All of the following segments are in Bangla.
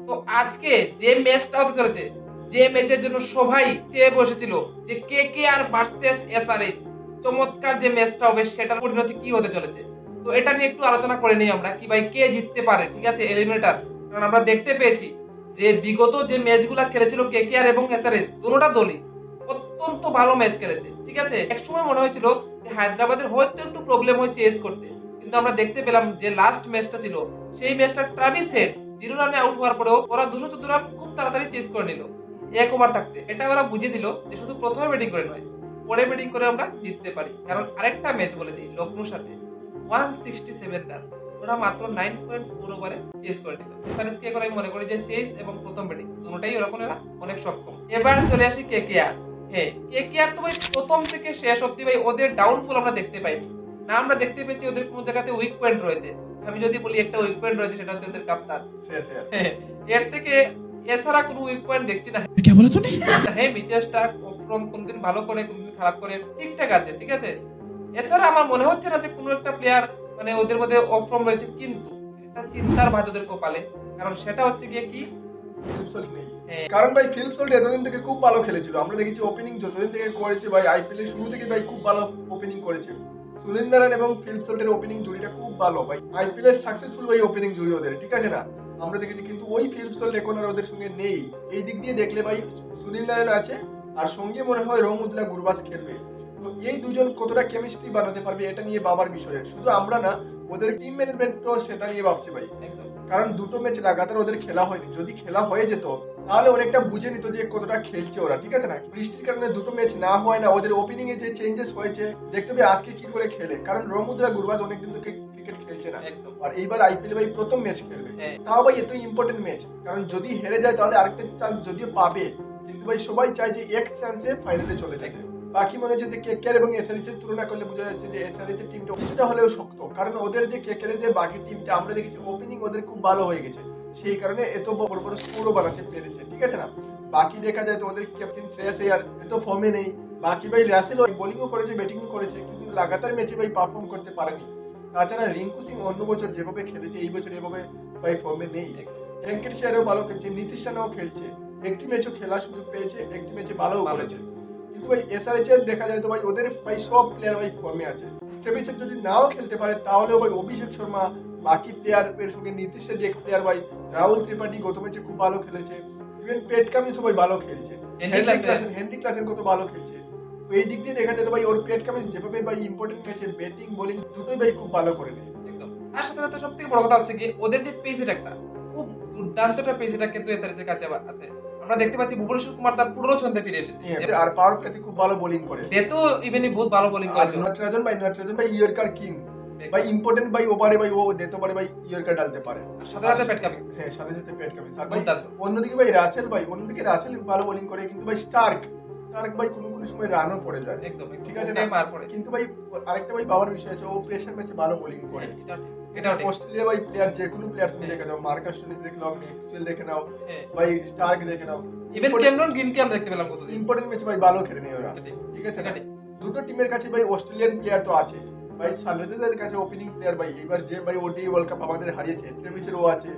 তো আজকে যে ম্যাচটা হতে চলেছে, যে ম্যাচের জন্য সবাই চেয়ে বসেছিল যে কেকেআর ভার্সেস এসআরএইচ, চমৎকার যে ম্যাচটা হবে সেটার পরিণতি কি হতে চলেছে। তো এটা নিয়ে একটু আলোচনা করে নিই আমরা কি ভাই কে জিততে পারে, ঠিক আছে, এলিমিনেটর। কারণ আমরা দেখতে পেয়েছি যে বিগত যে ম্যাচগুলা খেলেছিল কেকেআর এবং এসআরএইচ, দুটোটা দলই অত্যন্ত ভালো ম্যাচ খেলেছে, ঠিক আছে। একসময় মনে হয়েছিল যে হায়দ্রাবাদের হয়তো একটু প্রবলেম হয় চেস করতে, কিন্তু আমরা দেখতে পেলাম যে লাস্ট ম্যাচটা ছিল সেই ম্যাচটা ট্রাভিস হেড 0 রানে আউট হওয়ার পরেও ওরা 214 রান খুব তাড়াতাড়ি চেস করে নিল এক ওভার থাকতে। এটা ওরা বুঝিয়ে দিল যে শুধু প্রথমে ব্যাটিং করে নয়, পরে ব্যাটিং করে আমরা জিততে পারি। কারণ আরেকটা ম্যাচ বলে দিই, লখনৌর সাথে 167 রান ওরা মাত্র 9.4 ওভারে চেস করে নিল। এসআরএইচকে এখন আমি মনে করি যে চেস এবং প্রথম ব্যাটিং দুটোটাই ওরকম এরা অনেক সক্ষম। এবার চলে আসি কেকেআর। হ্যাঁ, কেকেআর তো ভাই প্রথম থেকে শেষ অব্দি ভাই ওদের ডাউনফল আমরা দেখতে পাইনি না, আমরা দেখতে পেয়েছি ওদের কোন জায়গাতে উইক পয়েন্ট রয়েছে। আমি যদি বলি একটা উইক পয়েন্ট রয়েছে সেটা হচ্ছে ওদের কাপ্তান। এর থেকে এছাড়া কোনো উইক পয়েন্ট দেখছি না। क्या बोला तूने? হ্যাঁ, মিচেল স্টার্ক অফ ফর্ম কোনদিন ভালো করে কোনদিন খারাপ করে, ঠিকঠাক আছে, ঠিক আছে। এছাড়া আমার মনে হচ্ছে না যে কোনো একটা প্লেয়ার মানে ওদের মধ্যে অফ ফর্ম রয়েছে, কিন্তু একটা চিন্তার ভাঁজ ওদের কপালে, কারণ সেটা হচ্ছে গিয়ে কি ফিল্পসল্ট নেই। কারণ ভাই ফিল্পসল্ট এতদিন থেকে খুব ভালো খেলেছিল, আমরা দেখেছি ওপেনিং যতদিন থেকে করেছে ভাই আইপিএল এর শুরু থেকে ভাই খুব ভালো ওপেনিং করেছে। সুনীল নারায়ণ এবং ফিল্পসল্টের ওপেনিং জুড়িটা খুব ভালো ভাই, আইপিএল এর সাকসেসফুল ভাই ওপেনিং জুড়ি ওদের, ঠিক আছে না, আমরা দেখেছি। কিন্তু ওই ফিল্পসল্ট এখন আর ওদের সঙ্গে নেই। এই দিক দিয়ে দেখলে ভাই সুনীল নারায়ণ আছে আর সঙ্গে মনে হয় রহমতুল্লাহ গুরবাজ খেলবে। তো এই দুজন কতটা কেমিস্ট্রি বানাতে পারবে এটা নিয়ে ভাবার বিষয়। শুধু আমরা না, ওদের টিম ম্যানেজমেন্টও সেটা নিয়ে ভাবছে ভাই। একদম, কারণ দুটো ম্যাচ লাগাতার ওদের খেলা হয়নি, যদি খেলা হয়ে যেত তাহলে অনেকটা বুঝে নিত যে কতটা খেলছে ওরা, ঠিক আছে না। বৃষ্টির কারণে দুটো ম্যাচ না হয় না, ওদের ওপেনিং এ যে চেঞ্জেস হয়েছে দেখতে হবে আজকে কি করে খেলে। কারণ রহমতুল্লাহ গুরবাজ অনেকদিন থেকে ক্রিকেট খেলছে না, একদম। আর এইবার আইপিএল ভাই প্রথম ম্যাচ খেলবে, হ্যাঁ। তাও ভাই এত ইম্পর্টেন্ট ম্যাচ। কারণ যদি হেরে যায় তাহলে আরেকটা চান্স যদিও পাবে, কিন্তু ভাই সবাই চায় যে এক চান্সে ফাইনালে চলে যেতে। বাকি মনে হচ্ছে যে কেকেআর এবং এসআরএইচ এর তুলনা করলে বোঝা যাচ্ছে যে এসআরএইচ এর টিমটা কিছুটা হলেও শক্ত, কারণ ওদের যে কেকেআর এর যে বাকি টিমটা আমরা দেখেছি ওপেনিং ওদের খুব ভালো হয়ে গেছে, সেই কারণে এত বড় বড় স্কোরও বানাতে পেরেছে, ঠিক আছে না। বাকি দেখা যায় তো ওদের ক্যাপ্টেন শ্রেয়াস আইয়ার এত ফর্মে নেই, বাকি ভাই রাসেল বোলিংও করেছে ব্যাটিংও করেছে, কিন্তু লাগাতার ম্যাচে ভাই পারফর্ম করতে পারেনি। তাছাড়া রিঙ্কু সিং অন্য বছর যেভাবে খেলেছে এই বছর এভাবে ভাই ফর্মে নেই। ভেঙ্কটেশ্বরও ভালো খেলছে, নীতিশ রানাও খেলছে, একটি ম্যাচও খেলার সুযোগ পেয়েছে, একটি ম্যাচে ভালোও করেছে। কিন্তু ভাই এসআরএইচ এর দেখা যায় তো ভাই ওদের ভাই সব প্লেয়ার ভাই ফর্মে আছে। ট্রেভিস যদি নাও খেলতে পারে তাহলেও ভাই অভিষেক শর্মা বাকি প্লেয়ার এর সঙ্গে নীতিশের যে এক প্লেয়ার ভাই রাহুল ত্রিপাঠী গত ম্যাচে খুব ভালো খেলেছে, ইভেন পেট কামিন্স সবাই ভালো খেলছে, হেনরি ক্লাসেন কত ভালো খেলছে। তো এই দিক দিয়ে দেখা যায় তো ভাই ওর পেট কামিন্স যেভাবে ভাই ইম্পর্টেন্ট ম্যাচে ব্যাটিং বোলিং দুটোই ভাই খুব ভালো করে নেয়। একদম। তার সাথে সাথে সবথেকে বড় কথা হচ্ছে কি ওদের যে পেস একটা খুব দুর্দান্ত একটা পেস কিন্তু এসআরএইচ এর কাছে আছে। আমরা দেখতে পাচ্ছি ভুবনেশ্বর কুমার তার পুরনো ছন্দে ফিরে এসেছে, আর পাওয়ার প্লেতে খুব ভালো বোলিং করে, ডেতো ইভেনই বহুত ভালো বোলিং আর করে। নটরাজন ভাই ইয়র্কার কিং ভাই, ইম্পর্টেন্ট ভাই ওভারে ভাই ও দিতে পারে ভাই, ইয়র্কার ডালতে পারে, সাথে সাথে পেট কামিং। হ্যাঁ সাথে সাথে পেট কামিন্স। আর ভাই অন্যদিকে ভাই রাসেল ভালো বোলিং করে, কিন্তু ভাই স্টার্ক ভাই কোনো কোনো সময় রানও পড়ে যায়, একদম, ঠিক আছে না, মার পড়ে। কিন্তু ভাই আরেকটা ভাই বাবার বিষয় আছে, ও প্রেসার ম্যাচে ভালো বোলিং করে। এটা অস্ট্রেলিয়া ভাই প্লেয়ার যে কোনো প্লেয়ার তুমি দেখে নাও, মার্কাস স্টোনিস দেখে নাও, ম্যাক্সওয়েল দেখে নাও, ভাই স্টার্ক দেখে নাও, ইভেন ক্যামেরন গ্রিনকে আমরা দেখতে পেলাম কতদিন ইম্পর্টেন্ট ম্যাচে ভাই ভালো খেলে নেই ওরা, ঠিক আছে না। দুটো টিমের কাছে ভাই অস্ট্রেলিয়ান প্লেয়ার তো আছে ভাই, সানরাইজার্সের কাছে ওপেনিং প্লেয়ার ভাই এবার যে ভাই ওডিআই ওয়ার্ল্ড কাপ আমাদের হারিয়েছে ট্রেভিসের ও আছে,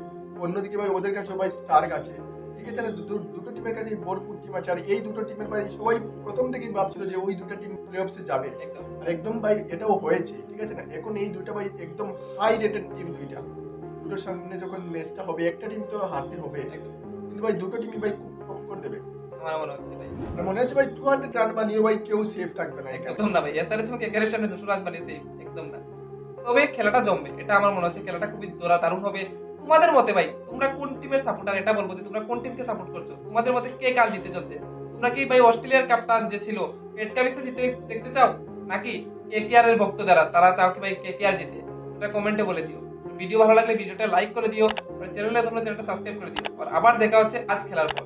অন্যদিকে ভাই ওদের কাছে ভাই স্টার্ক আছে, ঠিক আছে না। দুটো টিমের কাছে ভরপুর টিম আছে, আর এই দুটো টিমের ভাই সবাই প্রথম থেকেই ভাবছিল যে ওই দুটো টিম প্লে-অফসে যাবে, আর একদম ভাই এটাও হয়েছে, ঠিক আছে না। এখন এই দুটো ভাই একদম হাই রেটেড টিম, দুটোর সামনে যখন ম্যাচটা হবে একটা টিম তো হারতে হবে, কিন্তু ভাই দুটো টিমই ভাই খুব কম করে দেবে আমার মনে হচ্ছে এটাই। আর মনে হচ্ছে ভাই 200 রান বানিয়ে ভাই কেউ সেফ থাকবে না, একদম না ভাই, এসআরএইচ এবং কেকেআর সামনে 200 রান বানিয়েছে, একদম না। তবে খেলাটা জমবে, এটা আমার মনে হচ্ছে খেলাটা খুবই দারুণ হবে। তোমাদের মতে ভাই তোমরা কোন টিমের সাপোর্টার, এটা বলবো যে তোমরা কোন টিমকে সাপোর্ট করছো, তোমাদের মতে কে কাল জিতে চলছে। তোমরা কি ভাই অস্ট্রেলিয়ার কাপ্তান যে ছিল পেট কামিন্সকে জিতে দেখতে চাও, নাকি কেকেআর এর ভক্ত যারা তারা চাও কি ভাই কেকেআর জিতে, এটা কমেন্টে বলে দিও। ভিডিও ভালো লাগলে ভিডিওটা লাইক করে দিও, চ্যানেলে তোমরা চ্যানেলটা সাবস্ক্রাইব করে দিও। আর আবার দেখা হচ্ছে আজ খেলার পর।